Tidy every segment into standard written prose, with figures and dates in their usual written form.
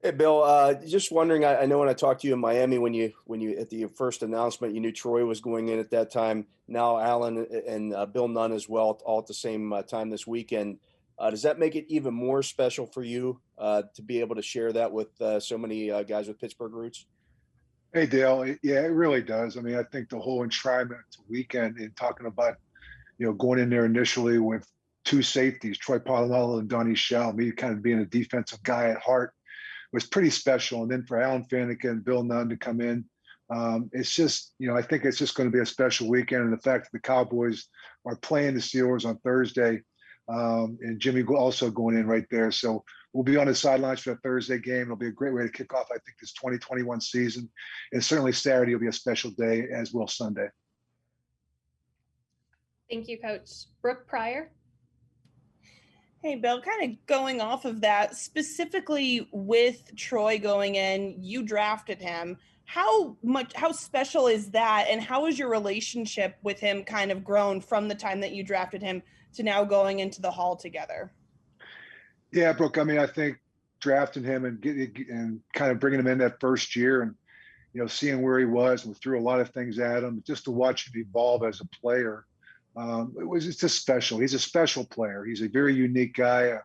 Hey, Bill. Just wondering. I know when I talked to you in Miami, when you at the first announcement, you knew Troy was going in at that time. Now Alan and Bill Nunn as well, all at the same time this weekend. Does that make it even more special for you to be able to share that with so many guys with Pittsburgh roots? Hey, Dale. Yeah, it really does. I mean, I think the whole enshrinement weekend and talking about, going in there initially with two safeties, Troy Polamalu and Donnie Shell, me kind of being a defensive guy at heart, was pretty special. And then for Alan Faneca and Bill Nunn to come in, it's just, I think it's just going to be a special weekend. And the fact that the Cowboys are playing the Steelers on Thursday, and Jimmy also going in right there. So we'll be on the sidelines for the Thursday game. It'll be a great way to kick off, I think, this 2021 season. And certainly Saturday will be a special day, as will Sunday. Thank you, Coach. Brooke Pryor. Hey, Bill, kind of going off of that, specifically with Troy going in, you drafted him. How special is that? And how has your relationship with him kind of grown from the time that you drafted him to now going into the Hall together? Yeah, Brooke, I mean, I think drafting him and kind of bringing him in that first year and, seeing where he was, and we threw a lot of things at him, just to watch him evolve as a player. It's just special. He's a special player. He's a very unique guy,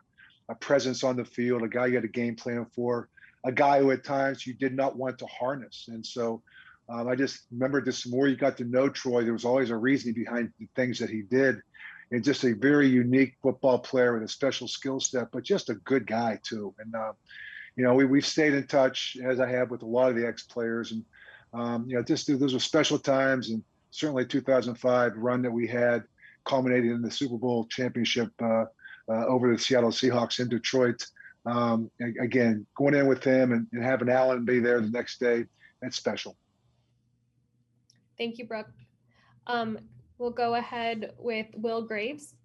a presence on the field, a guy you had a game plan for, a guy who at times you did not want to harness. And so I just remember this, the more you got to know Troy, there was always a reason behind the things that he did. And just a very unique football player with a special skill set, but just a good guy too. And, we've stayed in touch, as I have with a lot of the ex-players. And, those were special times. And certainly 2005 run that we had culminated in the Super Bowl championship over the Seattle Seahawks in Detroit. Again, going in with him and having Alan be there the next day, that's special. Thank you, Brooke. We'll go ahead with Will Graves.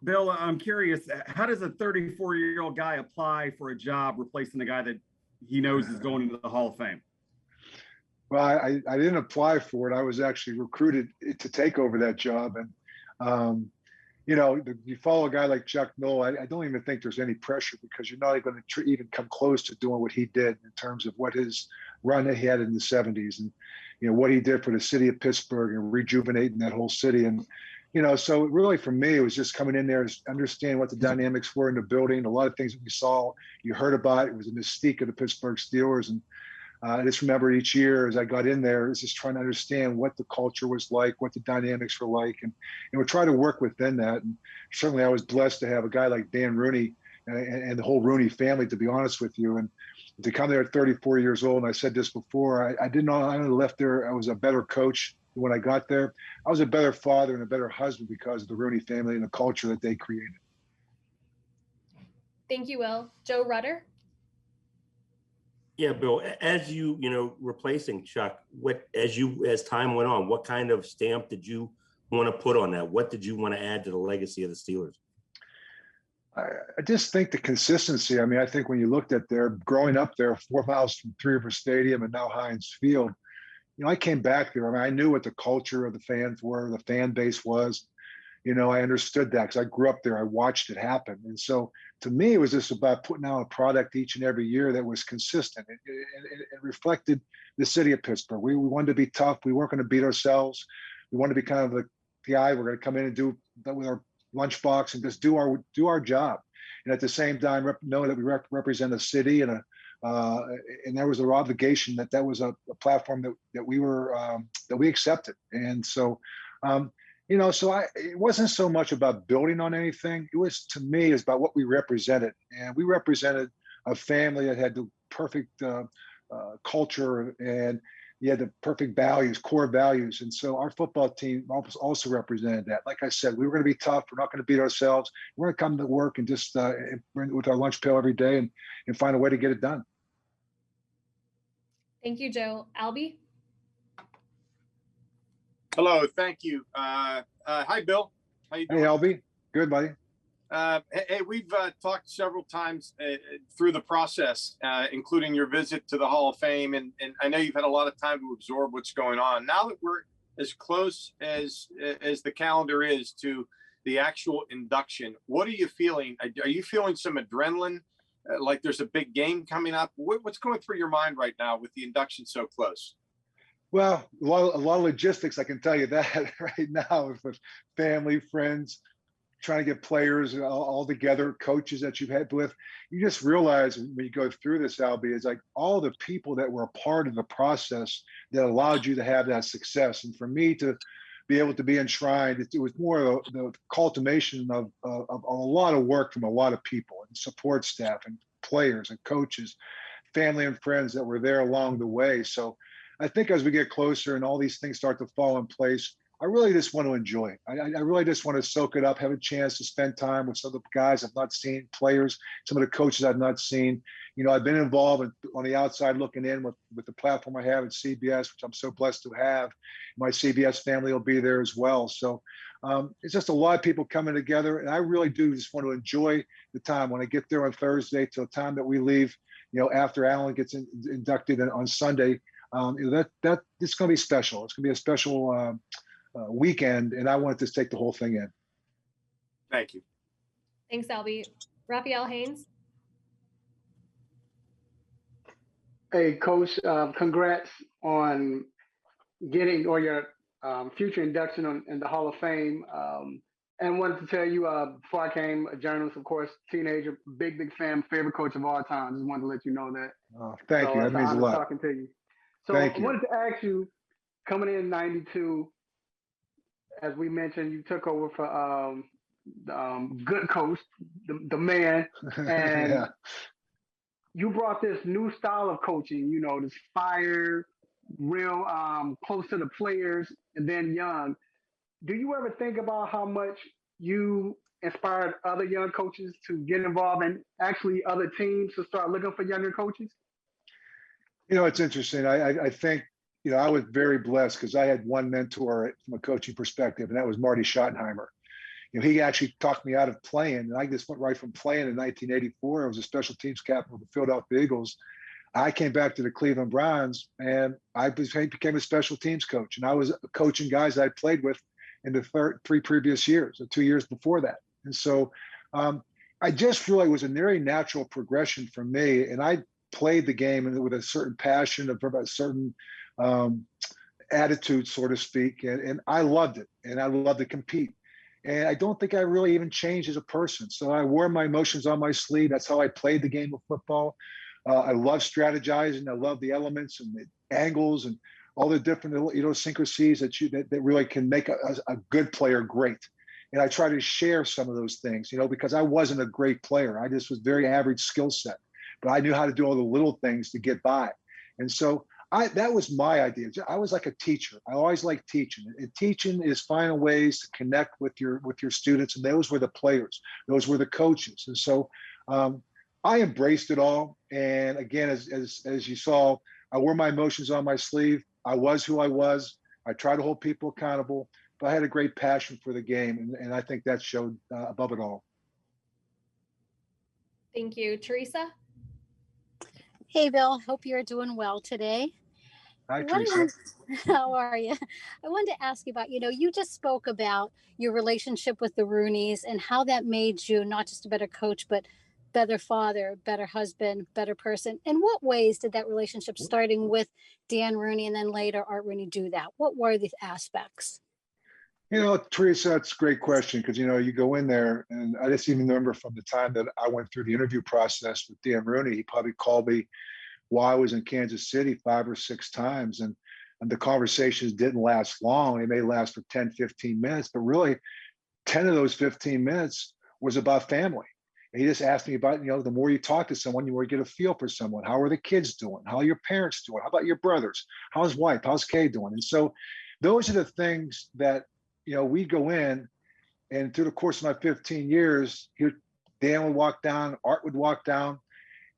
Bill, I'm curious, how does a 34-year-old guy apply for a job replacing a guy that he knows is going into the Hall of Fame? Well, I didn't apply for it. I was actually recruited to take over that job. And, you follow a guy like Chuck Noll, I don't even think there's any pressure, because you're not even going to even come close to doing what he did in terms of what his run that he had in the 70s and, what he did for the city of Pittsburgh and rejuvenating that whole city. And, so really for me, it was just coming in there, understanding what the dynamics were in the building, a lot of things that we saw, you heard about. It was a mystique of the Pittsburgh Steelers. And I just remember each year as I got in there, is just trying to understand what the culture was like, what the dynamics were like, and we try to work within that. And certainly I was blessed to have a guy like Dan Rooney and the whole Rooney family, to be honest with you. And to come there at 34 years old, and I said this before, I didn't know I left there. I was a better coach when I got there. I was a better father and a better husband because of the Rooney family and the culture that they created. Thank you, Will. Joe Rudder. Yeah, Bill, as replacing Chuck, as time went on, what kind of stamp did you want to put on that? What did you want to add to the legacy of the Steelers? I just think the consistency. I mean, I think when you looked at growing up there, 4 miles from Three River Stadium and now Heinz Field, I came back there. I mean, I knew what the culture of the fans were, the fan base was. I understood that because I grew up there. I watched it happen. And so to me, it was just about putting out a product each and every year that was consistent. It reflected the city of Pittsburgh. We wanted to be tough. We weren't going to beat ourselves. We wanted to be kind of the guy, we're going to come in and do that with our lunchbox and just do our job. And at the same time, know that we represent a city and there was an obligation that was a platform that we accepted. And so, it wasn't so much about building on anything. It was, to me, is about what we represented. And we represented a family that had the perfect culture, and you had the perfect values, core values. And so our football team also represented that. Like I said, we were going to be tough. We're not going to beat ourselves. We're going to come to work and just with our lunch pail every day and find a way to get it done. Thank you, Joe. Albie? Hello, thank you. Hi, Bill. How you doing? Hey, Albie. Good, buddy. Hey, we've talked several times through the process, including your visit to the Hall of Fame, and I know you've had a lot of time to absorb what's going on. Now that we're as close as the calendar is to the actual induction, what are you feeling? Are you feeling some adrenaline like there's a big game coming up? What's going through your mind right now with the induction so close? Well, a lot of logistics, I can tell you that right now, with family, friends, trying to get players all together, coaches that you've had with. You just realize when you go through this, Albie, is like all the people that were a part of the process that allowed you to have that success. And for me to be able to be enshrined, it was more of the culmination of a lot of work from a lot of people and support staff and players and coaches, family and friends that were there along the way. So I think as we get closer and all these things start to fall in place, I really just want to enjoy it. I really just want to soak it up, have a chance to spend time with some of the guys I've not seen, players, some of the coaches I've not seen. You know, I've been involved on the outside looking in with the platform I have at CBS, which I'm so blessed to have. My CBS family will be there as well. So it's just a lot of people coming together. And I really do just want to enjoy the time when I get there on Thursday till the time that we leave, you know, after Alan gets inducted on Sunday. That it's going to be special. It's going to be a special weekend, and I wanted to take the whole thing in. Thank you. Thanks, Albie. Raphael Haynes. Hey, Coach, congrats on getting or your future induction in the Hall of Fame. And wanted to tell you, before I came a journalist, of course, teenager, big fan, favorite coach of all time. Just wanted to let you know that. Oh, thank you. That means a lot. Talking to you. So Thank I you. wanted to ask you, coming in '92, as we mentioned, you took over for good coach, the man, and Yeah. you brought this new style of coaching, you know, this fire, real close to the players, and then young. Do you ever think about how much you inspired other young coaches to get involved and actually other teams to start looking for younger coaches? You know, it's interesting. I think, you know, I was very blessed because I had one mentor from a coaching perspective, and that was Marty Schottenheimer. You know, he actually talked me out of playing, and I just went right from playing in 1984. I was a special teams captain of the Philadelphia Eagles. I came back to the Cleveland Browns, and I became a special teams coach, and I was coaching guys I played with in the 3 previous years, or 2 years before that. And so I just feel like it was a very natural progression for me, and I played the game with a certain passion, of a certain attitude, so to speak, and I loved it, and I loved to compete. And I don't think I really even changed as a person. So I wore my emotions on my sleeve. That's how I played the game of football. I love strategizing. I love the elements and the angles and all the different idiosyncrasies that really can make a good player great. And I try to share some of those things, you know, because I wasn't a great player. I just was very average skill set, but I knew how to do all the little things to get by. And so that was my idea. I was like a teacher. I always liked teaching. And teaching is finding ways to connect with your students, and those were the players. Those were the coaches. And so I embraced it all. And again, as you saw, I wore my emotions on my sleeve. I was who I was. I tried to hold people accountable, but I had a great passion for the game, and I think that showed above it all. Thank you. Teresa? Hey, Bill. Hope you're doing well today. Hi, Teresa. How are you? I wanted to ask you about, you just spoke about your relationship with the Rooneys and how that made you not just a better coach, but better father, better husband, better person. In what ways did that relationship, starting with Dan Rooney and then later Art Rooney, do that? What were the aspects? Teresa, that's a great question because, you go in there, and I just even remember from the time that I went through the interview process with Dan Rooney, he probably called me while I was in Kansas City 5 or 6 times. And the conversations didn't last long. They may last for 10, 15 minutes, but really 10 of those 15 minutes was about family. And he just asked me about, the more you talk to someone, the more you get a feel for someone. How are the kids doing? How are your parents doing? How about your brothers? How's wife? How's Kay doing? And so those are the things that, we go in, and through the course of my 15 years, Dan would walk down, Art would walk down,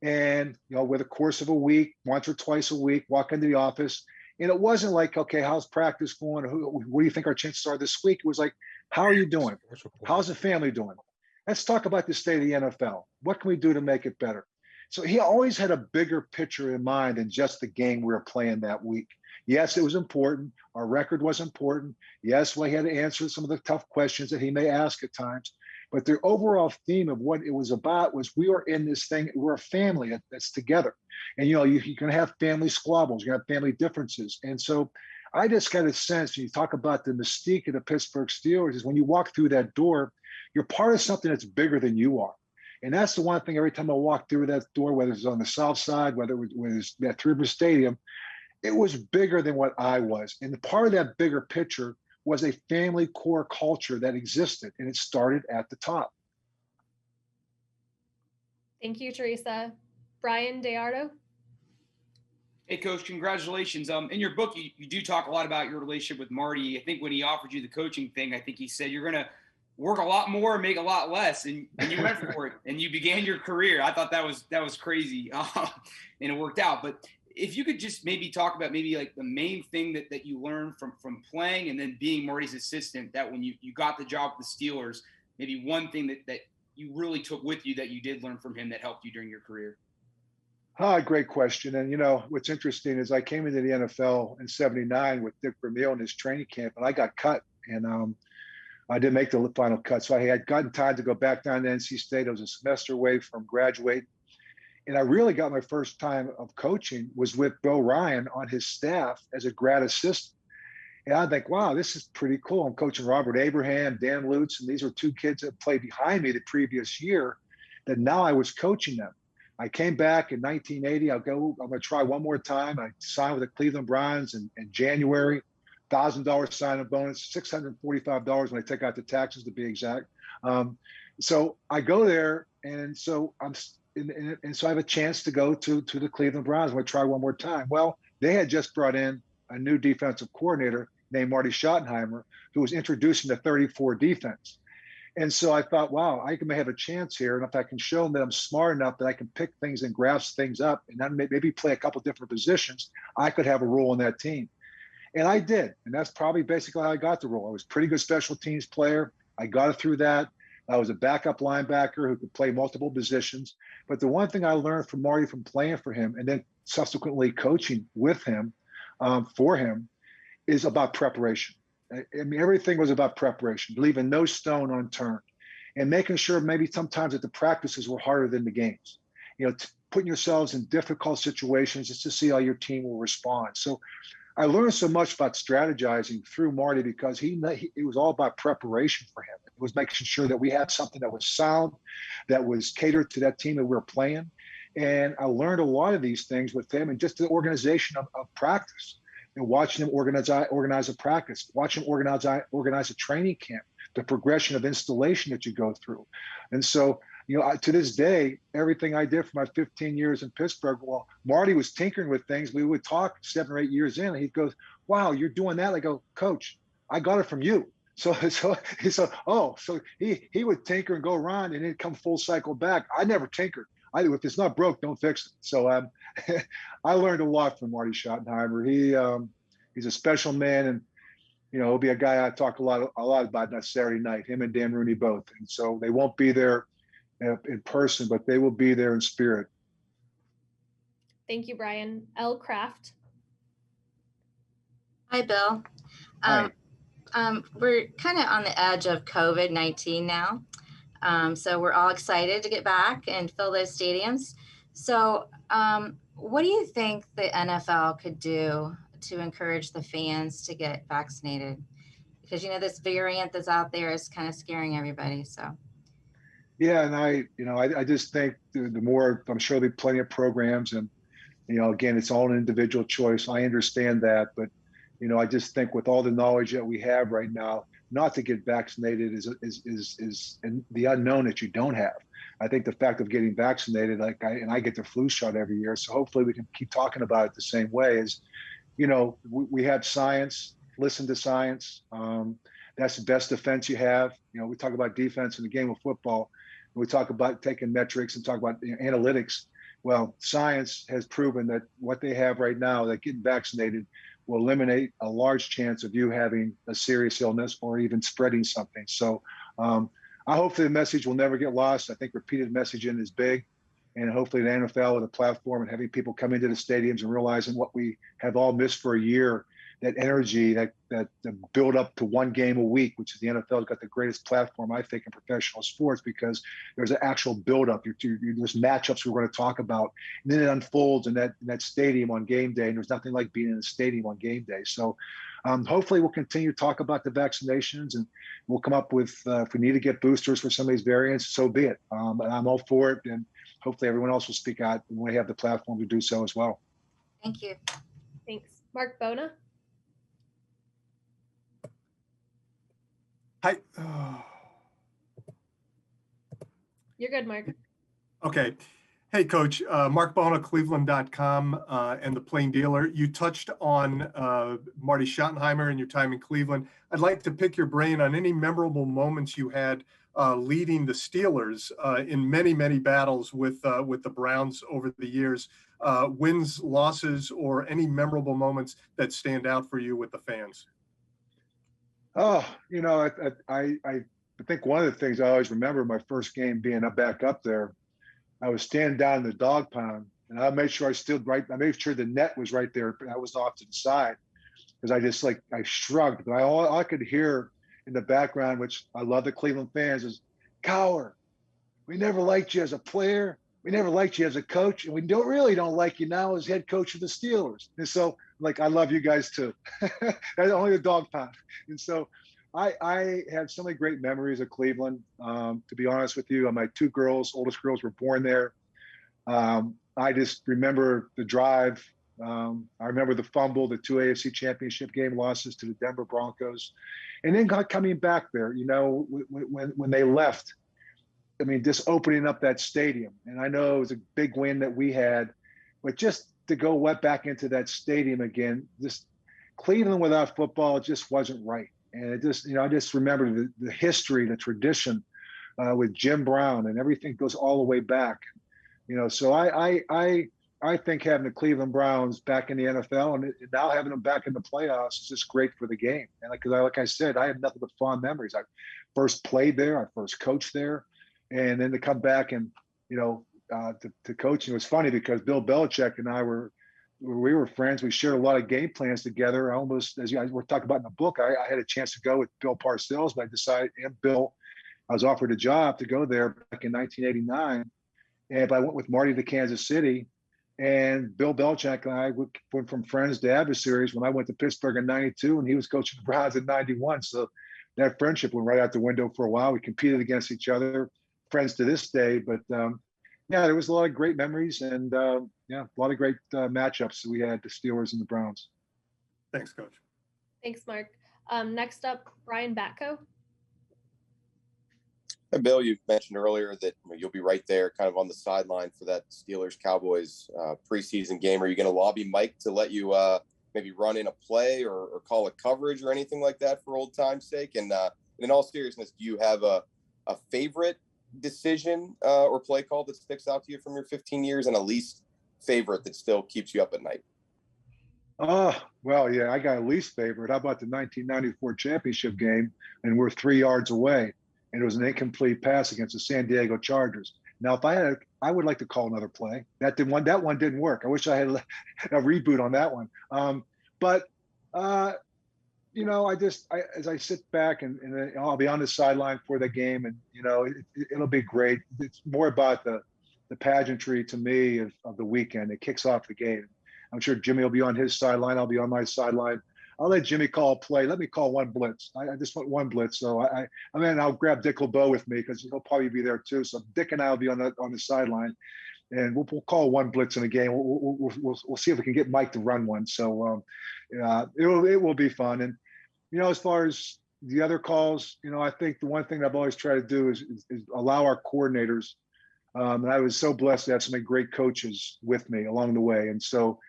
and, with the course of a week, once or twice a week, walk into the office. And it wasn't like, okay, how's practice going? What do you think our chances are this week? It was like, how are you doing? How's the family doing? Let's talk about the state of the NFL. What can we do to make it better? So he always had a bigger picture in mind than just the game we were playing that week. Yes, it was important. Our record was important. Yes, we had to answer some of the tough questions that he may ask at times. But the overall theme of what it was about was we were in this thing, we're a family that's together. And, you can have family squabbles, you have family differences. And so I just got a sense, when you talk about the mystique of the Pittsburgh Steelers, is when you walk through that door, you're part of something that's bigger than you are. And that's the one thing every time I walk through that door, whether it's on the South Side, whether it was at Three River Stadium, it was bigger than what I was. And part of that bigger picture was a family core culture that existed, and it started at the top. Thank you, Teresa. Brian DeArdo. Hey, Coach, congratulations. In your book, you do talk a lot about your relationship with Marty. I think when he offered you the coaching thing, I think he said you're going to work a lot more and make a lot less, and you went for it, and you began your career. I thought that was crazy, and it worked out. But if you could just maybe talk about maybe like the main thing that you learned from playing and then being Marty's assistant, that when you got the job with the Steelers, maybe one thing that you really took with you that you did learn from him that helped you during your career. Great question. And, what's interesting is I came into the NFL in '79 with Dick Vermeil in his training camp, and I got cut. And I didn't make the final cut. So I had gotten time to go back down to NC State. I was a semester away from graduating. And I really got my first time of coaching was with Bill Ryan on his staff as a grad assistant. And I think, wow, this is pretty cool. I'm coaching Robert Abraham, Dan Lutz, and these were two kids that played behind me the previous year that now I was coaching them. I came back in 1980. I'm going to try one more time. I signed with the Cleveland Browns in January. $1,000 sign-up bonus, $645 when I take out the taxes to be exact. So I go there, and so so I have a chance to go to the Cleveland Browns. I'm going to try one more time. Well, they had just brought in a new defensive coordinator named Marty Schottenheimer, who was introducing the 34 defense. And so I thought, wow, I may have a chance here. And if I can show them that I'm smart enough that I can pick things and grasp things up and then maybe play a couple different positions, I could have a role in that team. And I did. And that's probably basically how I got the role. I was a pretty good special teams player. I got it through that. I was a backup linebacker who could play multiple positions. But the one thing I learned from Marty from playing for him and then subsequently coaching with him, for him, is about preparation. I mean, everything was about preparation, leaving no stone unturned and making sure maybe sometimes that the practices were harder than the games. Putting yourselves in difficult situations just to see how your team will respond. So I learned so much about strategizing through Marty because it was all about preparation for him. It was making sure that we had something that was sound, that was catered to that team that we were playing. And I learned a lot of these things with him and just the organization of practice and watching him organize a practice, watching him organize a training camp, the progression of installation that you go through. And so, to this day, everything I did for my 15 years in Pittsburgh, well, Marty was tinkering with things. We would talk 7 or 8 years in, and he goes, wow, you're doing that? I go, Coach, I got it from you. So he said, so he would tinker and go around and then come full cycle back. I never tinkered. If it's not broke, don't fix it. So I learned a lot from Marty Schottenheimer. He's a special man, and he'll be a guy I talk a lot about that Saturday night. Him and Dan Rooney both, and so they won't be there in person, but they will be there in spirit. Thank you, Brian. L. Kraft. Hi, Bill. Hi. We're kind of on the edge of COVID-19 now. So we're all excited to get back and fill those stadiums. So what do you think the NFL could do to encourage the fans to get vaccinated? Because, this variant that's out there is kind of scaring everybody. So. Yeah, and I just think the more, I'm sure there'll be plenty of programs, and again, it's all an individual choice. I understand that, but I just think with all the knowledge that we have right now, not to get vaccinated is the unknown that you don't have. I think the fact of getting vaccinated, I get the flu shot every year, so hopefully we can keep talking about it the same way. Is we have science, listen to science. That's the best defense you have. We talk about defense in the game of football. We talk about taking metrics and talk about analytics. Well, science has proven that what they have right now, that getting vaccinated will eliminate a large chance of you having a serious illness or even spreading something. So I hope the message will never get lost. I think repeated messaging is big. And hopefully the NFL with a platform and having people come into the stadiums and realizing what we have all missed for a year, energy, that build up to one game a week, which is the NFL's got the greatest platform, I think, in professional sports, because there's an actual build up. There's matchups we're going to talk about, and then it unfolds in that stadium on game day. And there's nothing like being in a stadium on game day. So hopefully we'll continue to talk about the vaccinations, and we'll come up with, if we need to get boosters for some of these variants, so be it. And I'm all for it. And hopefully everyone else will speak out when we have the platform to do so as well. Thank you. Thanks. Mark Bona? Hi. You're good, Mark. Okay. Hey, Coach. Mark Bona, Cleveland.com, and the Plain Dealer. You touched on Marty Schottenheimer and your time in Cleveland. I'd like to pick your brain on any memorable moments you had leading the Steelers in many, many battles with the Browns over the years. Wins, losses, or any memorable moments that stand out for you with the fans. Oh, I think one of the things I always remember my first game being back up there, I was standing down in the dog pound, and I made sure I stood right. I made sure the net was right there, but I was off to the side, because I shrugged. But all I could hear in the background, which I love the Cleveland fans, is, "Cowher, we never liked you as a player. We never liked you as a coach, and we don't like you now as head coach of the Steelers." And so, I love you guys too. That's only the dog pound. And so I have so many great memories of Cleveland. To be honest with you, my two oldest girls were born there. I just remember the drive. I remember the fumble, the 2 AFC championship game losses to the Denver Broncos. And then coming back there, when they left, just opening up that stadium. And I know it was a big win that we had, but just to go back into that stadium again, just Cleveland without football just wasn't right. And it just, I just remember the history, the tradition with Jim Brown, and everything goes all the way back. So I think having the Cleveland Browns back in the NFL and now having them back in the playoffs is just great for the game. And like I said, I have nothing but fond memories. I first played there, I first coached there, and then to come back and to coaching. It was funny because Bill Belichick and I were friends. We shared a lot of game plans together. I almost, as you guys were talking about in the book, I had a chance to go with Bill Parcells, but I decided, and Bill, I was offered a job to go there back in 1989. And I went with Marty to Kansas City, and Bill Belichick and I went from friends to adversaries when I went to Pittsburgh in 92, and he was coaching the Browns in 91. So that friendship went right out the window for a while. We competed against each other, friends to this day. But there was a lot of great memories, and a lot of great matchups we had, the Steelers and the Browns. Thanks, Coach. Thanks, Mark. Next up, Brian Batko. Hey, Bill, you mentioned earlier that you'll be right there kind of on the sideline for that Steelers-Cowboys preseason game. Are you going to lobby Mike to let you maybe run in a play or call a coverage or anything like that for old time's sake? And in all seriousness, do you have a favorite decision or play call that sticks out to you from your 15 years, and a least favorite that still keeps you up at night? Oh, well, yeah, I got a least favorite. How about the 1994 championship game, and we're 3 yards away, and it was an incomplete pass against the San Diego Chargers. Now, if I would like to call another play. That one didn't work. I wish I had a reboot on that one. As I sit back and I'll be on the sideline for the game, and it'll be great. It's more about the pageantry to me of the weekend. It kicks off the game. I'm sure Jimmy will be on his sideline. I'll be on my sideline. I'll let Jimmy call a play. Let me call one blitz. I just want one blitz. So I'll grab Dick LeBeau with me because he'll probably be there too. So Dick and I will be on the sideline, and we'll call one blitz in a game. We'll see if we can get Mike to run one. So it will be fun. And as far as the other calls, I think the one thing I've always tried to do is allow our coordinators. And I was so blessed to have so many great coaches with me along the way. And so,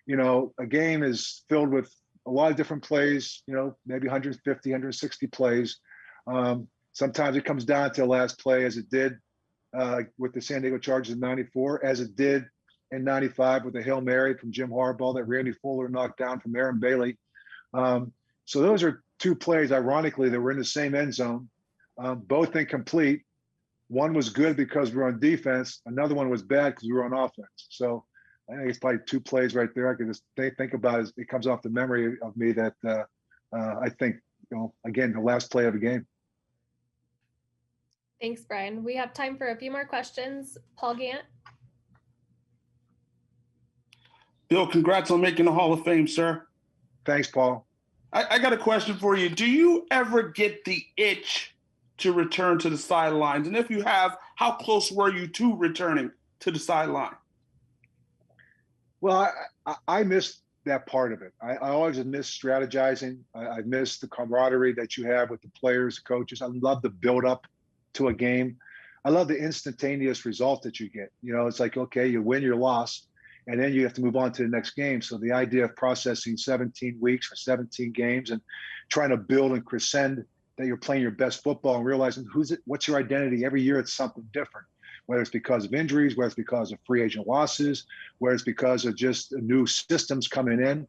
a game is filled with a lot of different plays, maybe 150, 160 plays. Sometimes it comes down to the last play, as it did with the San Diego Chargers in 94, as it did in 95 with the Hail Mary from Jim Harbaugh that Randy Fuller knocked down from Aaron Bailey. So those are two plays, ironically, that were in the same end zone, both incomplete. One was good because we were on defense. Another one was bad because we were on offense. So I think it's probably 2 plays right there. I can just think about it. It comes off the memory of me that I think, again, the last play of the game. Thanks, Brian. We have time for a few more questions. Paul Gant. Bill, congrats on making the Hall of Fame, sir. Thanks, Paul. I got a question for you. Do you ever get the itch to return to the sidelines? And if you have, how close were you to returning to the sideline? Well, I missed that part of it. I always miss strategizing. I miss the camaraderie that you have with the players, the coaches. I love the build up to a game. I love the instantaneous result that you get. It's like, okay, you win, you lost, and then you have to move on to the next game. So the idea of processing 17 weeks for 17 games and trying to build and crescend that you're playing your best football and realizing what's your identity. Every year it's something different, whether it's because of injuries, whether it's because of free agent losses, whether it's because of just new systems coming in.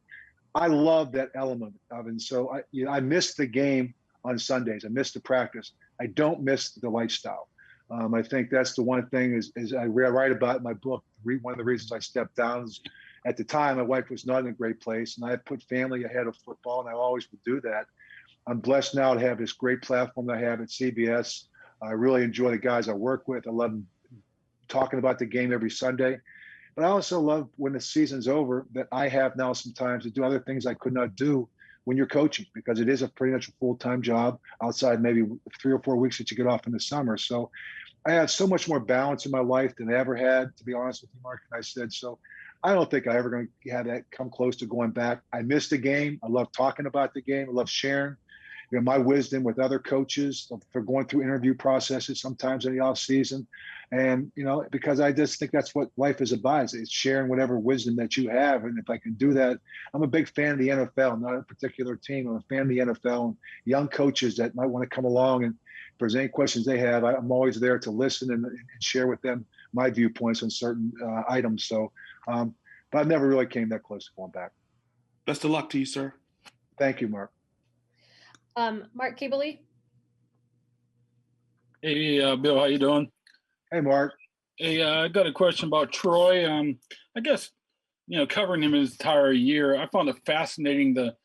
I love that element of it. And so I miss the game on Sundays. I miss the practice. I don't miss the lifestyle. I think that's the one thing is I write about in my book. One of the reasons I stepped down is at the time, my wife was not in a great place, and I put family ahead of football, and I always would do that. I'm blessed now to have this great platform that I have at CBS. I really enjoy the guys I work with. I love talking about the game every Sunday. But I also love when the season's over that I have now some time to do other things I could not do when you're coaching, because it is a pretty much a full-time job outside maybe 3 or 4 weeks that you get off in the summer. So I have so much more balance in my life than I ever had, to be honest with you, Mark. And I said, so I don't think I ever going to have that come close to going back. I miss the game. I love talking about the game. I love sharing, my wisdom with other coaches for going through interview processes sometimes in the off season. And, because I just think that's what life is about. It's sharing whatever wisdom that you have. And if I can do that, I'm a big fan of the NFL, not a particular team. I'm a fan of the NFL and young coaches that might want to come along. And if there's any questions they have, I'm always there to listen and share with them my viewpoints on certain items. So, but I never really came that close to going back. Best of luck to you, sir. Thank you, Mark. Mark Kabley. Hey, Bill, how you doing? Hey, Mark. Hey, I got a question about Troy. I guess, covering him his entire year, I found it fascinating the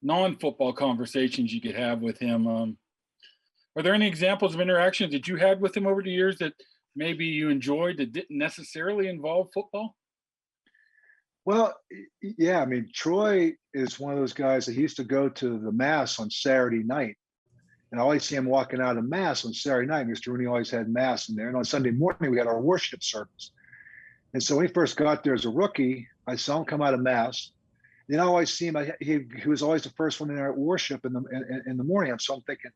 non-football conversations you could have with him. Are there any examples of interactions that you had with him over the years that maybe you enjoyed that didn't necessarily involve football? Well, yeah, Troy is one of those guys that he used to go to the mass on Saturday night. And I always see him walking out of mass on Saturday night. Mr. Rooney always had mass in there. And on Sunday morning, we had our worship service. And so when he first got there as a rookie, I saw him come out of mass. Then I always see him, he was always the first one in our worship in the morning. So I'm thinking,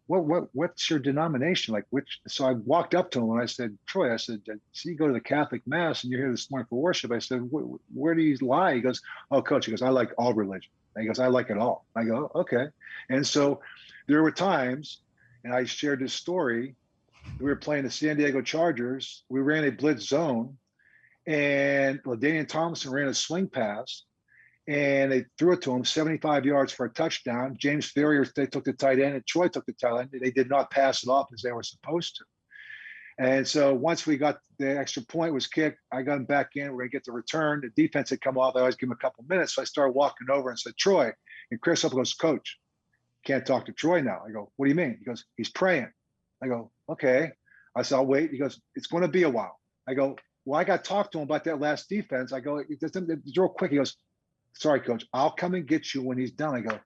what's your denomination? So I walked up to him and I said, Troy, I said, see, you go to the Catholic mass and you're here this morning for worship. I said, where do you lie? He goes, oh, coach, he goes, I like all religion. And he goes, I like it all. I go, okay. And so there were times, and I shared this story, we were playing the San Diego Chargers. We ran a blitz zone, and LaDainian Tomlinson ran a swing pass, and they threw it to him 75 yards for a touchdown. James Ferrier, they took the tight end, and Troy took the tight end. They did not pass it off as they were supposed to. And so once we got the extra point was kicked, I got him back in. We're going to get the return. The defense had come off. I always give him a couple minutes. So I started walking over and said, Troy. And Chris up goes, Coach, can't talk to Troy now. I go, what do you mean? He goes, he's praying. I go, okay. I said, I'll wait. He goes, it's going to be a while. I go, well, I got to talk to him about that last defense. I go, it's real quick. He goes, sorry, Coach, I'll come and get you when he's done. I go,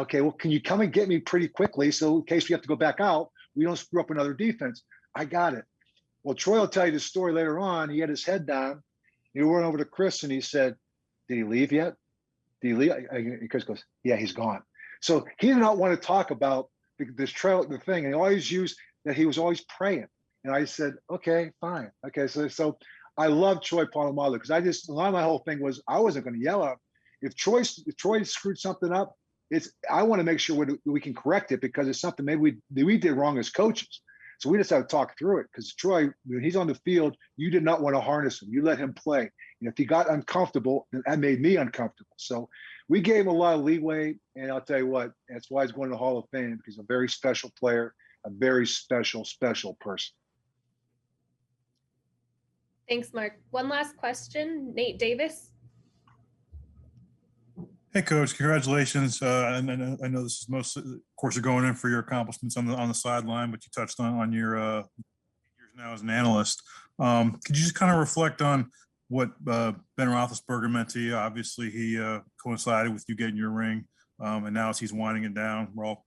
okay, well, can you come and get me pretty quickly so in case we have to go back out, we don't screw up another defense. I got it. Well, Troy will tell you the story later on. He had his head down. He went over to Chris and he said, did he leave yet? Did he leave? And Chris goes, yeah, he's gone. So he did not want to talk about the thing. And he always used that he was always praying. And I said, okay, fine. Okay, so I love Troy Polamalu because a lot of my whole thing was I wasn't going to yell at him. If Troy screwed something up, I want to make sure we can correct it because it's something maybe we did wrong as coaches. So we just have to talk through it because Troy, when he's on the field, you did not want to harness him. You let him play. And if he got uncomfortable, then that made me uncomfortable. So we gave him a lot of leeway. And I'll tell you what, that's why he's going to the Hall of Fame because he's a very special player, a very special, special person. Thanks, Mark. One last question, Nate Davis. Hey, Coach, congratulations. And I know this is mostly, of course, you're going in for your accomplishments on the sideline, but you touched on your years now as an analyst. Could you just kind of reflect on what Ben Roethlisberger meant to you? Obviously, he coincided with you getting your ring, and now as he's winding it down, we're all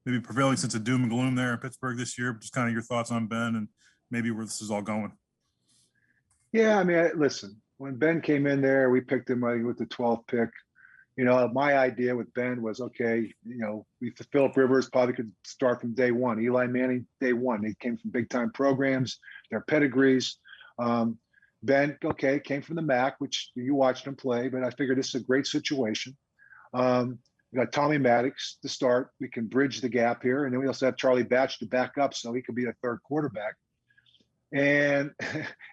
maybe prevailing sense of doom and gloom there in Pittsburgh this year. But just kind of your thoughts on Ben and maybe where this is all going. Yeah, I mean, listen, when Ben came in there, we picked him with the 12th pick. You know, my idea with Ben was, okay, you know, Phillip Rivers probably could start from day one. Eli Manning, day one. They came from big time programs, their pedigrees. Ben, okay, came from the MAC, which you watched him play, but I figured this is a great situation. We got Tommy Maddox to start. We can bridge the gap here. And then we also have Charlie Batch to back up so he could be a third quarterback. And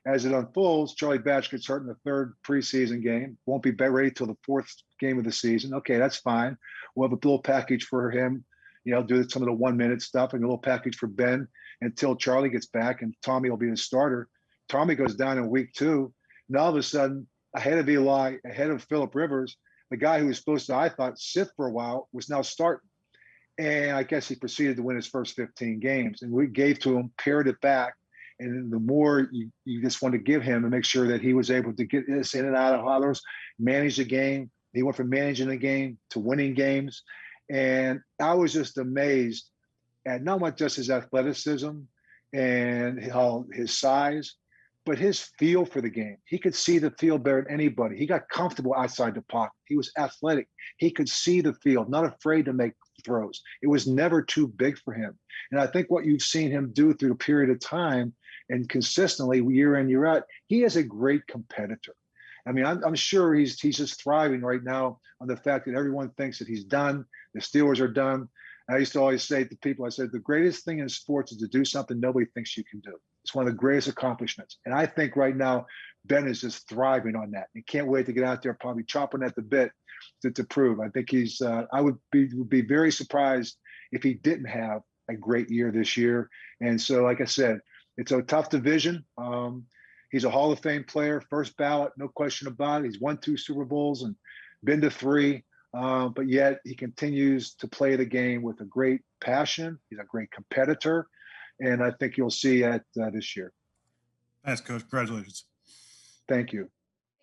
as it unfolds, Charlie Batch gets hurt in the third preseason game. Won't be ready till the fourth game of the season. Okay, that's fine. We'll have a little package for him, you know, do some of the 1 minute stuff and a little package for Ben until Charlie gets back and Tommy will be the starter. Tommy goes down in week 2. And all of a sudden, ahead of Eli, ahead of Phillip Rivers, the guy who was supposed to, I thought, sit for a while was now starting. And I guess he proceeded to win his first 15 games. And we gave to him, pared it back. And the more you just want to give him and make sure that he was able to get this in and out of others, manage the game. He went from managing the game to winning games. And I was just amazed at not just his athleticism and how his size, but his feel for the game. He could see the field better than anybody. He got comfortable outside the pocket. He was athletic. He could see the field, not afraid to make throws. It was never too big for him. And I think what you've seen him do through a period of time and consistently year in, year out, he is a great competitor. I mean, I'm sure he's just thriving right now on the fact that everyone thinks that he's done. The Steelers are done. I used to always say to people, I said, the greatest thing in sports is to do something nobody thinks you can do. It's one of the greatest accomplishments. And I think right now, Ben is just thriving on that. He can't wait to get out there, probably chopping at the bit to prove. I think he's, I would be very surprised if he didn't have a great year this year. And so, like I said, it's a tough division. He's a Hall of Fame player, first ballot, no question about it. He's won 2 Super Bowls and been to 3. But yet he continues to play the game with a great passion. He's a great competitor. And I think you'll see that this year. Thanks, Coach. Congratulations. Thank you.